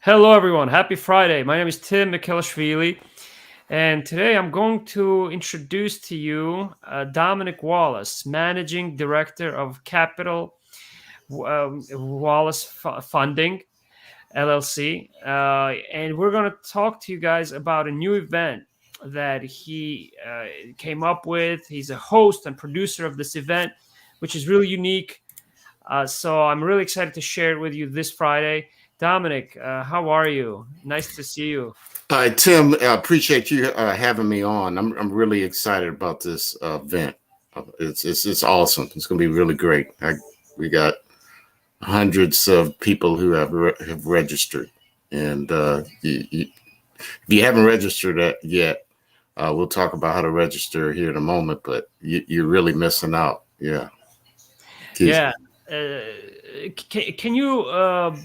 Hello, everyone. Happy Friday. My name is Tim Mikhelashvili, and today I'm going to introduce to you Dominick Wallace, Managing Director of Capital Wallace Funding, LLC. And we're going to talk to you guys about a new event that he came up with. He's a host and producer of this event, which is really unique. So I'm really excited to share it with you this Friday. Dominick, how are you? Nice to see you. Hi, Tim. I appreciate you having me on. I'm really excited about this event. It's awesome. It's going to be really great. We got hundreds of people who have registered, and if you haven't registered that yet, we'll talk about how to register here in a moment. But you're really missing out. Yeah. Yeah. Can you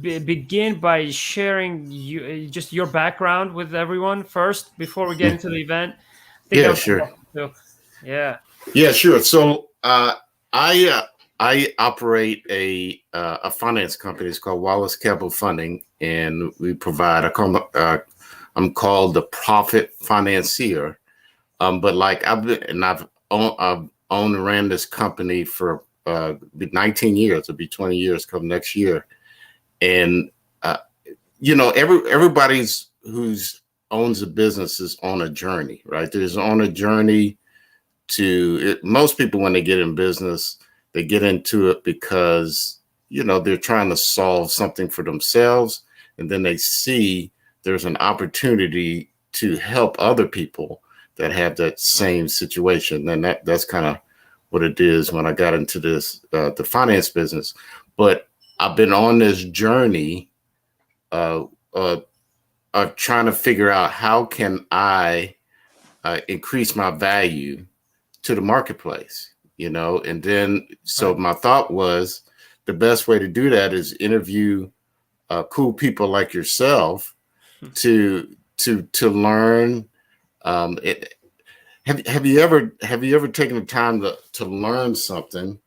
begin by sharing just your background with everyone first before we get into the event? I think Yeah, sure. Yeah. Yeah, sure. So I operate a finance company. It's called Wallace Capital Funding, and we provide. I'm called the profit financier. But like I've owned and ran this company for 19 years. It'll be 20 years come next year. And everybody's who's owns a business is on a journey, right? There's on a journey most people, when they get in business, they get into it because they're trying to solve something for themselves, and then they see there's an opportunity to help other people that have that same situation. And that's kind of what it is when I got into this the finance business. But I've been on this journey of trying to figure out how can I increase my value to the marketplace, and then so my thought was the best way to do that is interview cool people like yourself to learn. Have you ever taken the time to learn something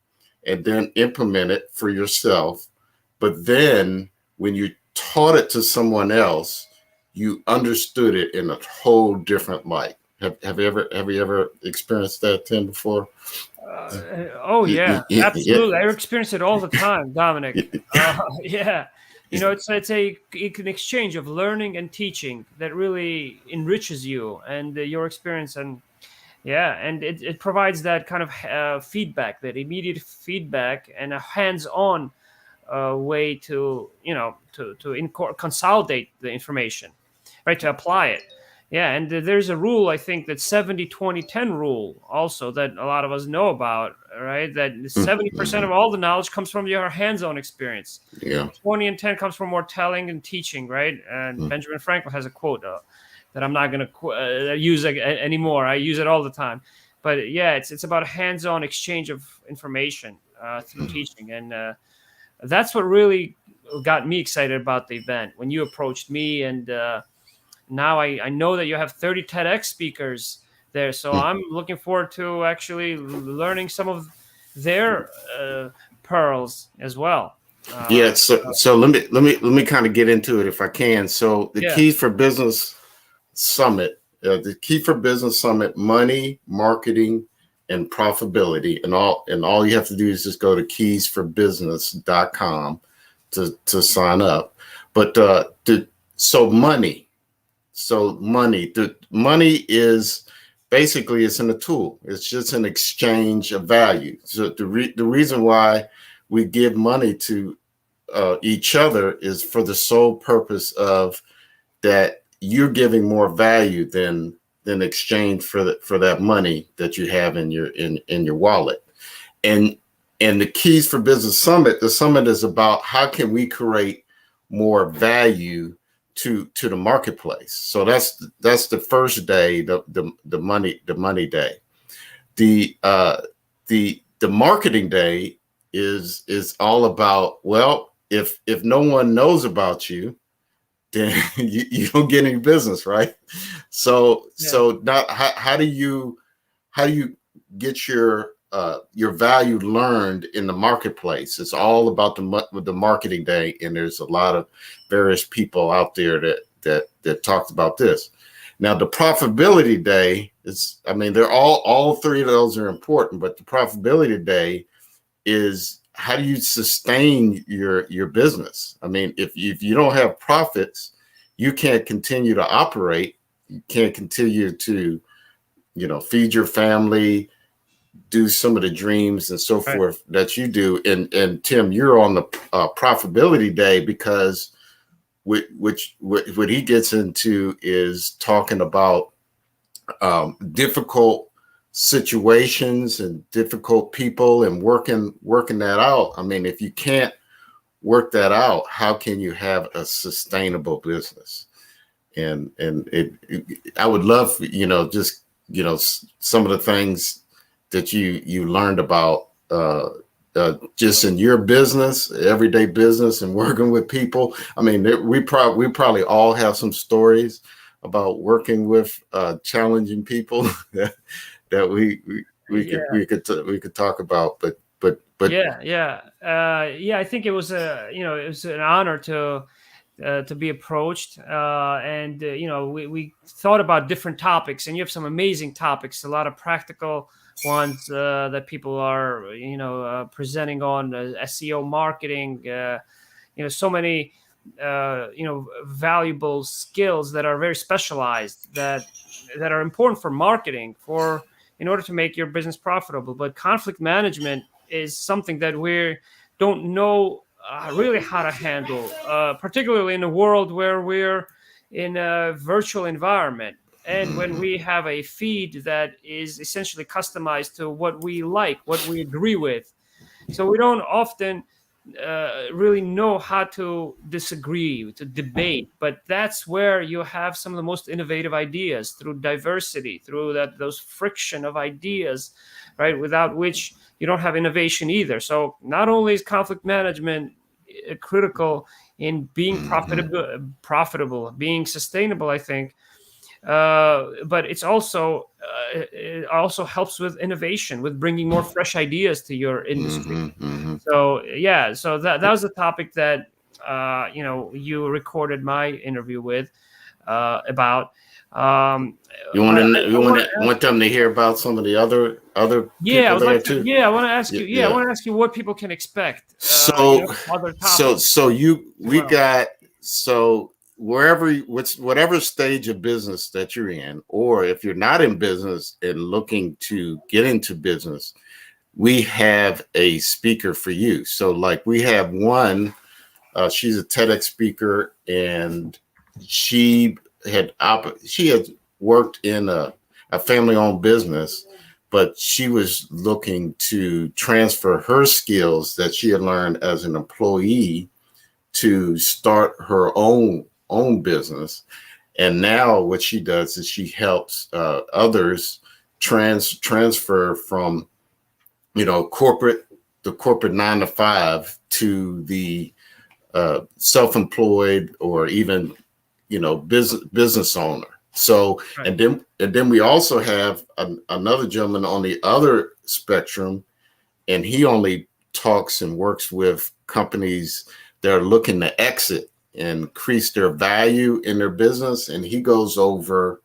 and then implement it for yourself? But then when you taught it to someone else, you understood it in a whole different light. Have you ever experienced that, Tim, before? Oh yeah, absolutely. Yeah. I experience it all the time, Dominick. Yeah. It's an exchange of learning and teaching that really enriches you and your experience, and it provides that kind of feedback, that immediate feedback, and a hands-on way to consolidate the information, right? To apply it. Yeah, and there's a rule, I think, that 70-20-10 rule also that a lot of us know about, right? That 70% of all the knowledge comes from your hands-on experience. Yeah. 20 and 10 comes from more telling and teaching, right? And Benjamin Franklin has a quote that I'm not going to use anymore. I use it all the time. But yeah, it's about a hands-on exchange of information through teaching. And that's what really got me excited about the event when you approached me. And now I know that you have 30 TEDx speakers there. So I'm looking forward to actually learning some of their pearls as well. Yeah. So let me kind of get into it if I can. So the Keys for Business Summit, money, marketing, and profitability, and all you have to do is just go to keysforbusiness.com to sign up. But money is basically, it's in a tool. It's just an exchange of value. So the reason why we give money to each other is for the sole purpose of that you're giving more value than exchange for that money that you have in your wallet. And the Keys for Business Summit, the summit is about how can we create more value to the marketplace. So that's the first day, the money day. The marketing day is all about, well, if no one knows about you, then you don't get any business, right? So now how do you get your your value learned in the marketplace. It's all about the marketing day, and there's a lot of various people out there that talked about this. Now, the profitability day is, I mean, they're all three of those are important, but the profitability day is how do you sustain your business? I mean, if you don't have profits, you can't continue to operate. You can't continue to, feed your family, do some of the dreams and so Right. forth that you do. And Tim, you're on the profitability day because what he gets into is talking about difficult situations and difficult people and working that out. I mean, if you can't work that out, how can you have a sustainable business? And I would love, just, some of the things that you learned about just in your business, everyday business, and working with people. I mean, we probably all have some stories about working with challenging people that we could talk about. But I think it was it was an honor to be approached, and we thought about different topics, and you have some amazing topics, a lot of practical ones that people are presenting on SEO marketing, so many valuable skills that are very specialized that are important for marketing in order to make your business profitable. But conflict management is something that we don't know really how to handle, particularly in a world where we're in a virtual environment, and when we have a feed that is essentially customized to what we like, what we agree with. So we don't often really know how to disagree, to debate, but that's where you have some of the most innovative ideas, through diversity, through those friction of ideas, right? Without which you don't have innovation either. So not only is conflict management critical in being profitable, being sustainable, I think, but it also helps with innovation, with bringing more fresh ideas to your industry. So that was the topic that you recorded my interview with about. You want them to hear about some of the other people there too? I want to ask you. I want to ask you what people can expect. Other topics. So whatever stage of business that you're in, or if you're not in business and looking to get into business, we have a speaker for you. So like we have one, she's a TEDx speaker, and she had worked in a family-owned business, but she was looking to transfer her skills that she had learned as an employee to start her own business. And now what she does is she helps others transfer from the corporate 9-to-5 to the self-employed, or even business owner. So Right. and then we also have another gentleman on the other spectrum, and he only talks and works with companies that are looking to exit and increase their value in their business, and he goes over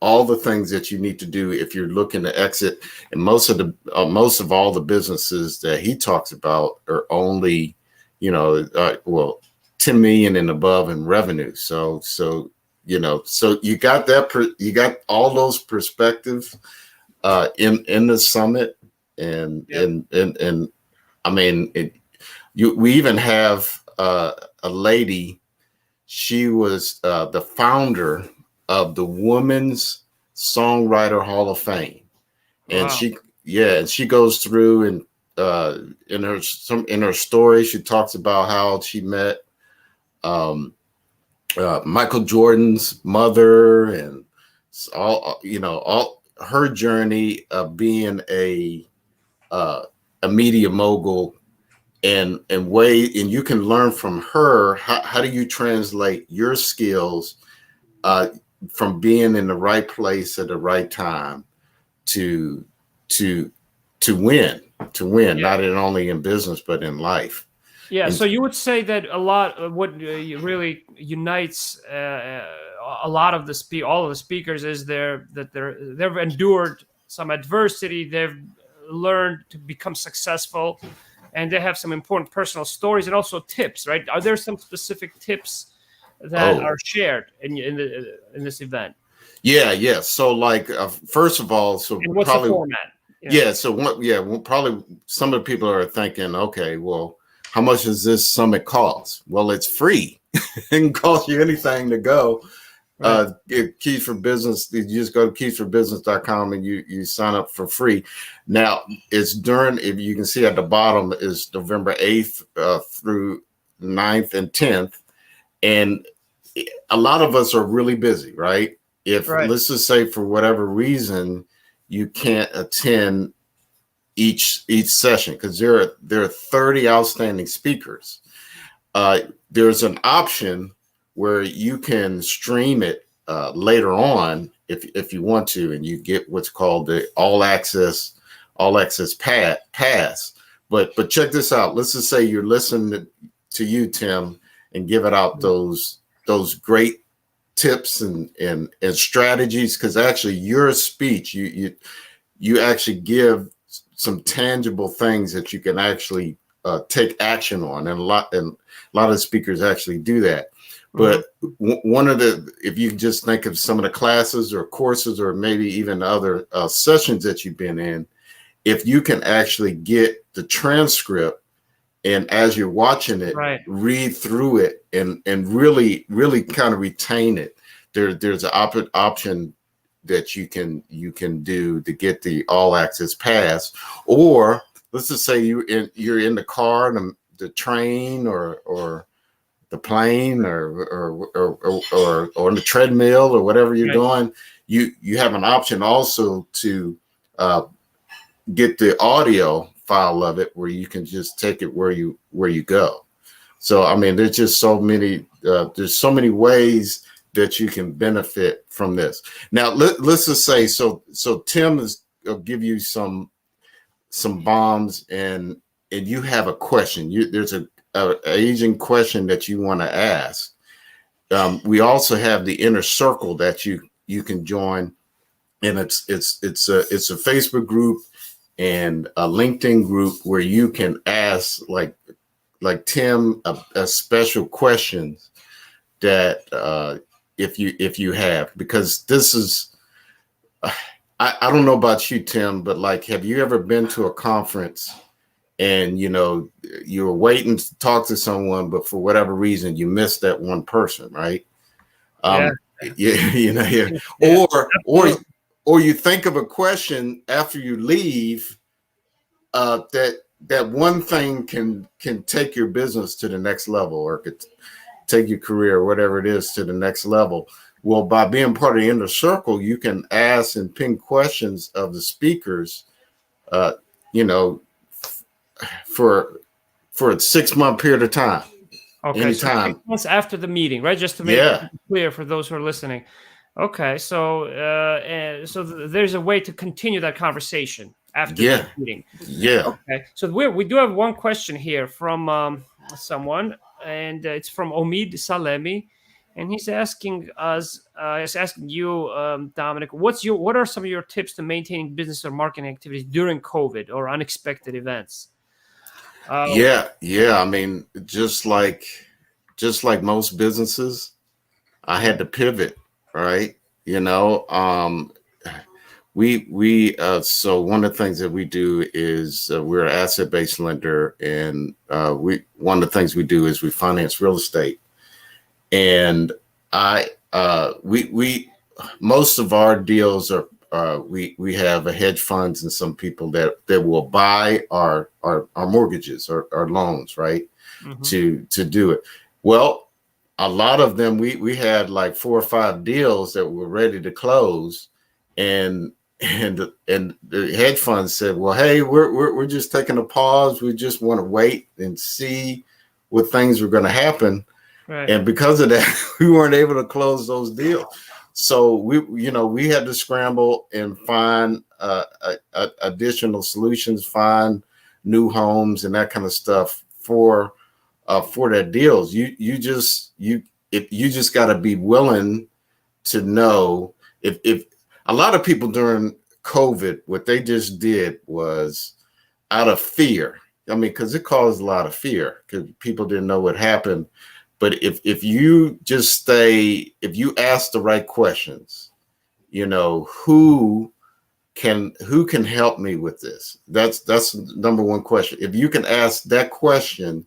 all the things that you need to do if you're looking to exit. And most of all the businesses that he talks about are only 10 million and above in revenue. So you got you got all those perspectives in the summit, and I mean, we even have a lady. She was the founder of the Women's Songwriter Hall of Fame, and Wow. she goes through, and in her story, she talks about how she met Michael Jordan's mother, and all her journey of being a media mogul, and you can learn from her how do you translate your skills from being in the right place at the right time to to win, Yeah. not only in business but in life. Yeah, And so you would say that a lot of what really unites a lot of all of the speakers is they've endured some adversity, they've learned to become successful, and they have some important personal stories and also tips, right? Are there some specific tips that are shared in this event? Yeah. So like first of all, so And what's probably the format? yeah. So probably some of the people are thinking, okay, well, how much does this summit cost? Well, it's free. It can cost you anything to go. Right. Keys for Business. You just go to keysforbusiness.com and you sign up for free. Now it's during, if you can see at the bottom, is November 8th through 9th and 10th. And a lot of us are really busy, right? If let's just say for whatever reason you can't attend each session because there are 30 outstanding speakers. There's an option where you can stream it later on if you want to, and you get what's called the all access pass. But check this out. Let's just say you're listening to you, Tim, and giving out those great tips and strategies, because actually your speech, you actually give some tangible things that you can actually take action on, and a lot of speakers actually do that. But one of the, if you just think of some of the classes or courses or maybe even other sessions that you've been in, if you can actually get the transcript and as you're watching it, read through it and really kind of retain it, there's an option that you can do to get the all access pass. Or let's just say you're in the car, the train or the plane or on the treadmill or whatever you're doing, you have an option also to get the audio file of it where you can just take it where you go. So I mean, there's just so many ways that you can benefit from this. Now let's just say so Tim will give you some bombs and you have a question. There's a aging question that you want to ask. We also have the inner circle that you can join, and it's a Facebook group and a LinkedIn group where you can ask like Tim a special questions that if you have, because this is I don't know about you, Tim, but like, have you ever been to a conference and you were waiting to talk to someone, but for whatever reason you missed that one person, right? Or you think of a question after you leave that one thing can take your business to the next level, or could take your career or whatever it is to the next level. Well, by being part of the inner circle, you can ask and ping questions of the speakers, for a 6-month period of time. Okay, anytime. So 6 months after the meeting, right? Just to make it clear for those who are listening. Okay, so there's a way to continue that conversation after the meeting. Yeah. Okay, so we do have one question here from someone, and it's from Omid Salemi, and he's asking us, you, Dominic, what are some of your tips to maintaining business or marketing activities during COVID or unexpected events? Yeah. I mean, just like most businesses, I had to pivot, right? So one of the things that we do is we're an asset-based lender, and one of the things we do is we finance real estate. And we most of our deals are we have a hedge funds and some people that will buy our mortgages or our loans, right? To do it. Well, a lot of them we had like 4 or 5 deals that were ready to close, and the hedge funds said, well, hey, we're just taking a pause. We just want to wait and see what things were going to happen. Right. And because of that, we weren't able to close those deals. So we had to scramble and find additional solutions, find new homes and that kind of stuff for their deals. You just got to be willing to know if a lot of people during COVID, what they just did was out of fear. I mean, because it caused a lot of fear because people didn't know what happened. But if you ask the right questions, who can help me with this? That's the number one question. If you can ask that question,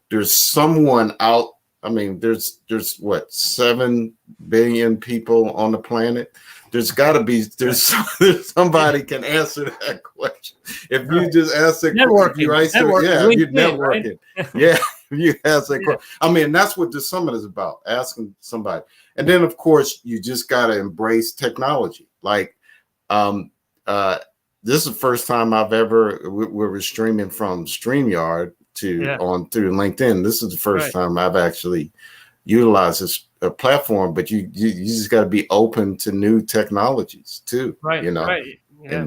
there's someone out. I mean, there's what, 7 billion people on the planet. There's got to be there's somebody can answer that question. If you just ask the question, you're networking. Right? Yeah, you ask that question. I mean, that's what the summit is about: asking somebody. And then, of course, you just got to embrace technology. Like, this is the first time we're streaming from StreamYard through LinkedIn. This is the first time I've actually utilized this platform, but you just got to be open to new technologies too, and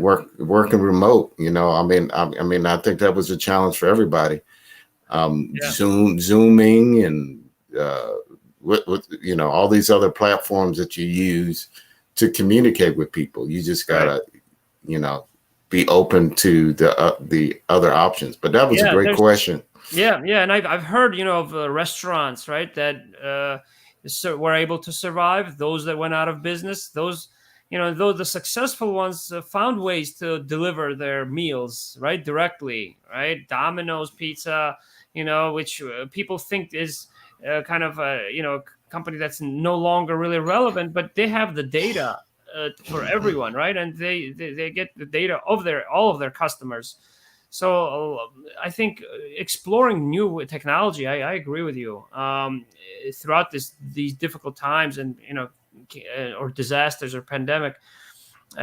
working remote. I mean, I think that was a challenge for everybody. Zooming and all these other platforms that you use to communicate with people. You just gotta, be open to the other options. But that was a great question. Yeah, and I've heard of restaurants, right, that were able to survive. Those that went out of business, those though the successful ones found ways to deliver their meals directly, right? Domino's Pizza, which people think is kind of a company that's no longer really relevant, but they have the data for everyone, right? And they get the data of all of their customers. So I think exploring new technology, I agree with you. Throughout these difficult times and or disasters or pandemic,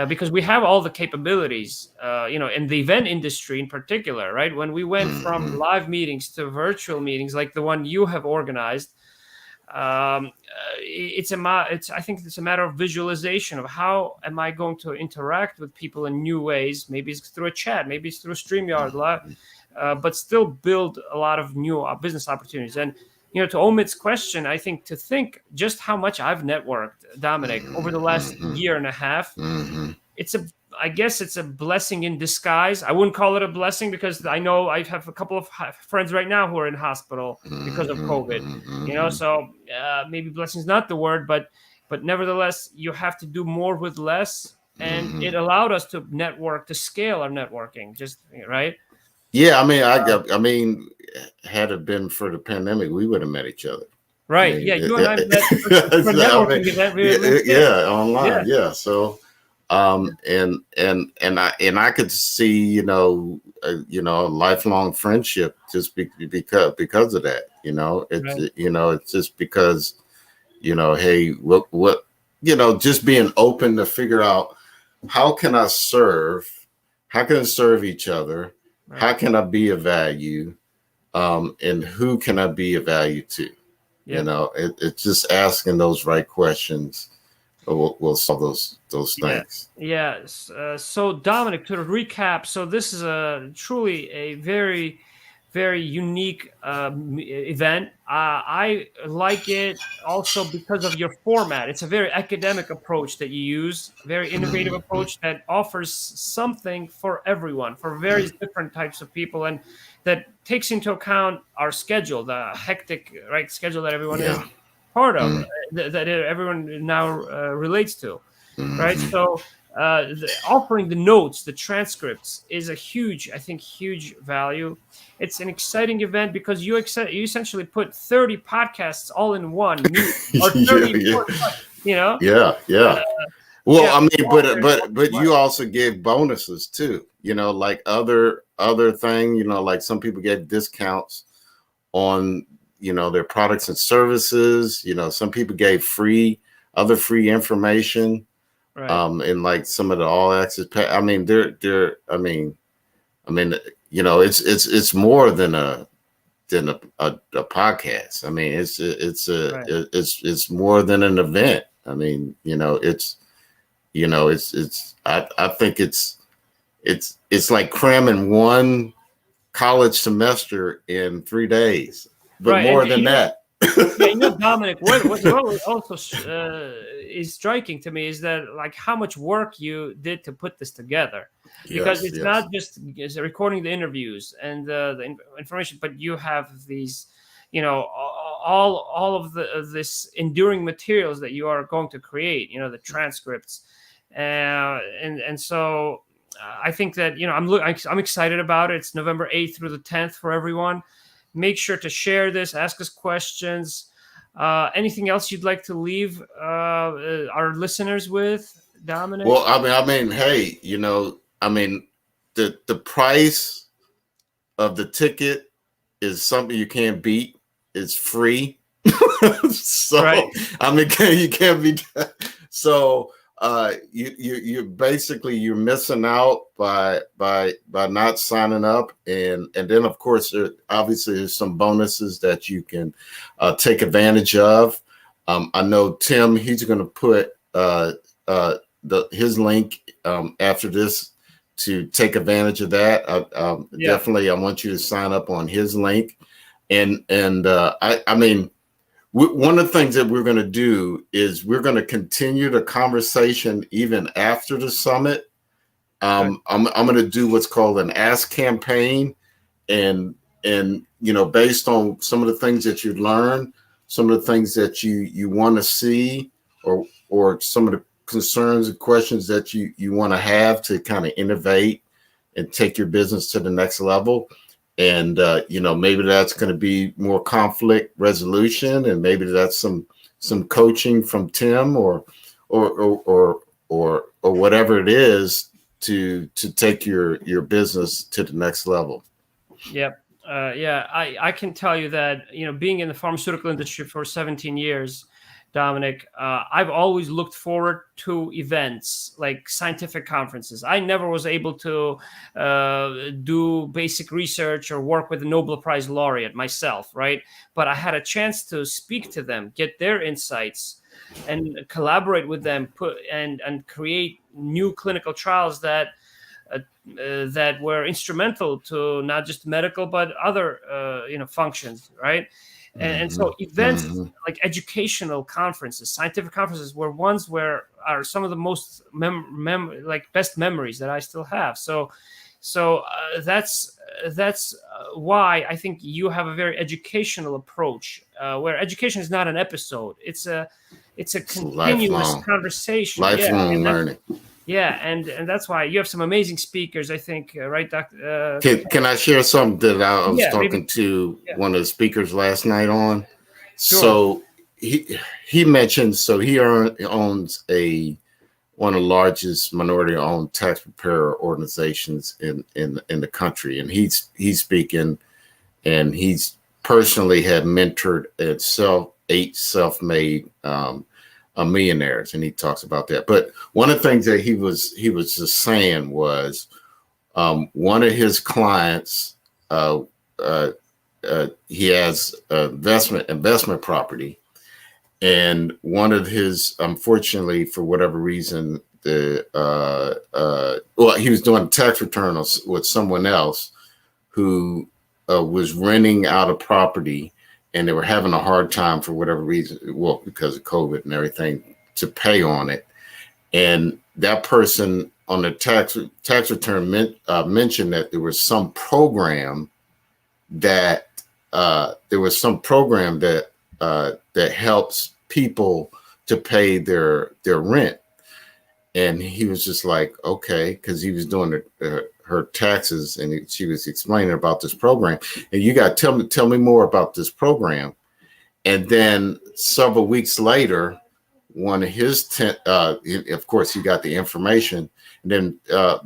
because we have all the capabilities, in the event industry in particular, right? When we went from live meetings to virtual meetings, like the one you have organized, I think it's a matter of visualization of how am I going to interact with people in new ways. Maybe it's through a chat, maybe it's through StreamYard Live, but still build a lot of new business opportunities. And to Omit's question, I think to think just how much I've networked, Dominick, over the last year and a half, I guess it's a blessing in disguise. I wouldn't call it a blessing because I know I have a couple of friends right now who are in hospital because of COVID. So maybe blessing is not the word, but nevertheless, you have to do more with less, and it allowed us to network, to scale our networking. Just right. Yeah, I mean, had it been for the pandemic, we would have met each other. Right. You and I met for a networking event. Online. Yeah. So. And I could see, a lifelong friendship just because of that, it's just because, hey, what, just being open to figure out how can I serve each other? Right. How can I be of value? And who can I be of value to? Yeah. It's just asking those right questions. We'll solve those things. Yes. So Dominick, to recap, so this is truly a very, very unique event. I like it also because of your format. It's a very academic approach that you use, a very innovative approach that offers something for everyone, for various different types of people, and that takes into account our schedule, the hectic schedule that everyone is part of, that everyone now relates to, right? So offering the notes, the transcripts is a huge value. It's an exciting event because you essentially put 30 podcasts all in one, or 30, Well, I mean, but you also gave bonuses too, like other thing, like some people get discounts on their products and services. Some people gave free information, right. And like some of the all access I mean, it's more than a podcast. I mean, it's more than an event. I mean, I think it's like cramming one college semester in 3 days, but Right. more And than that. yeah, Dominic, what also is striking to me is that like how much work you did to put this together, because Yes, it's yes. not just recording the interviews and information, but you have these, all of this enduring materials that you are going to create, the transcripts, and so I think that I'm excited about it. It's November 8th through the 10th for everyone. Make sure to share this, ask us questions. Anything else you'd like to leave our listeners with, Dominic? Well, I mean, hey, the price of the ticket is something you can't beat. It's free. So Right. I mean, you can't be. So you're basically you're missing out by not signing up, and then of course obviously there's some bonuses that you can take advantage of. I know Tim, he's going to put his link after this to take advantage of that. Definitely, I want you to sign up on his link, and I mean. One of the things that we're going to do is we're going to continue the conversation even after the summit. I'm going to do what's called an ask campaign, and based on some of the things that you learn, some of the things that you want to see, or some of the concerns and questions that you want to have to kind of innovate and take your business to the next level. And maybe that's going to be more conflict resolution, and maybe that's some coaching from Tim or whatever it is to take your business to the next level. Yep. I can tell you that being in the pharmaceutical industry for 17 years, Dominic, I've always looked forward to events like scientific conferences. I never was able to do basic research or work with a Nobel Prize laureate myself, right? But I had a chance to speak to them, get their insights, and collaborate with them, and create new clinical trials that were instrumental to not just medical but other functions, right? And so events like educational conferences, scientific conferences, were ones where are some of the most best memories that I still have. So that's why I think you have a very educational approach, where education is not an episode; it's a continuous conversation, lifelong learning. Yeah, and that's why you have some amazing speakers, I think, right, Doctor? Can I share something that I was talking to one of the speakers last night on? Sure. So he mentioned, so he owns one of the largest minority-owned tax preparer organizations in the country, and he's speaking, and he's personally had mentored eight self-made millionaires, and he talks about that. But one of the things that he was just saying was one of his clients, he has investment property, and one of his, unfortunately, for whatever reason, he was doing a tax return with someone else who was renting out a property, and they were having a hard time for whatever reason, well, because of COVID and everything, to pay on it. And that person on the tax return mentioned that there was some program that helps people to pay their rent. And he was just like, okay, because he was doing her taxes, and she was explaining about this program. And you got to tell me more about this program. And then several weeks later, one of his of course, he got the information. And then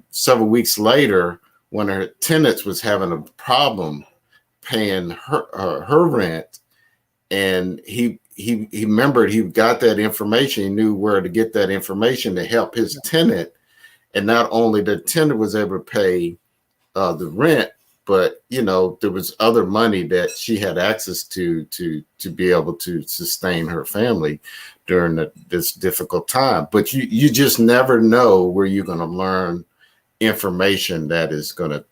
several weeks later, one of her tenants was having a problem paying her rent, and he remembered he got that information. He knew where to get that information to help his tenant. And not only the tenant was able to pay the rent, but there was other money that she had access to be able to sustain her family during this difficult time. But you just never know where you're going to learn information that is going to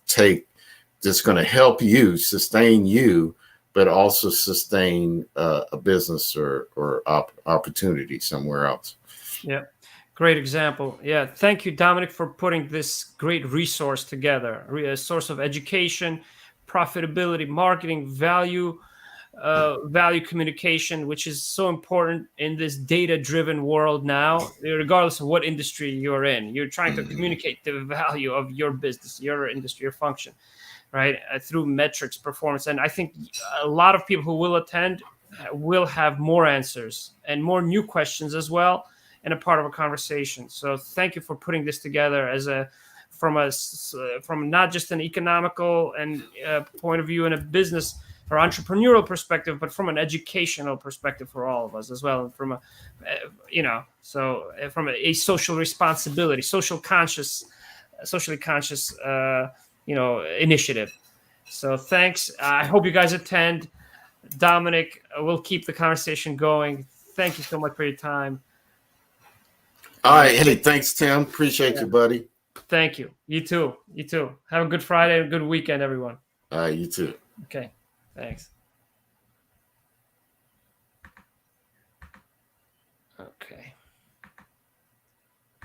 that's going to help you sustain you, but also sustain a business or opportunity somewhere else. Yeah. Great example. Yeah. Thank you, Dominic, for putting this great resource together. A source of education, profitability, marketing, value communication, which is so important in this data-driven world now. Regardless of what industry you're in, you're trying to communicate the value of your business, your industry, your function, right? Through metrics, performance. And I think a lot of people who will attend will have more answers and more new questions as well, and a part of a conversation. So thank you for putting this together as from not just an economical and point of view in a business or entrepreneurial perspective, but from an educational perspective for all of us as well. And from from a social responsibility, socially conscious, initiative. So thanks. I hope you guys attend. Dominic, we'll keep the conversation going. Thank you so much for your time. All right. Hey, thanks, Tim. Appreciate you, buddy. Thank you. You too. You too. Have a good Friday and a good weekend, everyone. All right. You too. Okay. Thanks. Okay.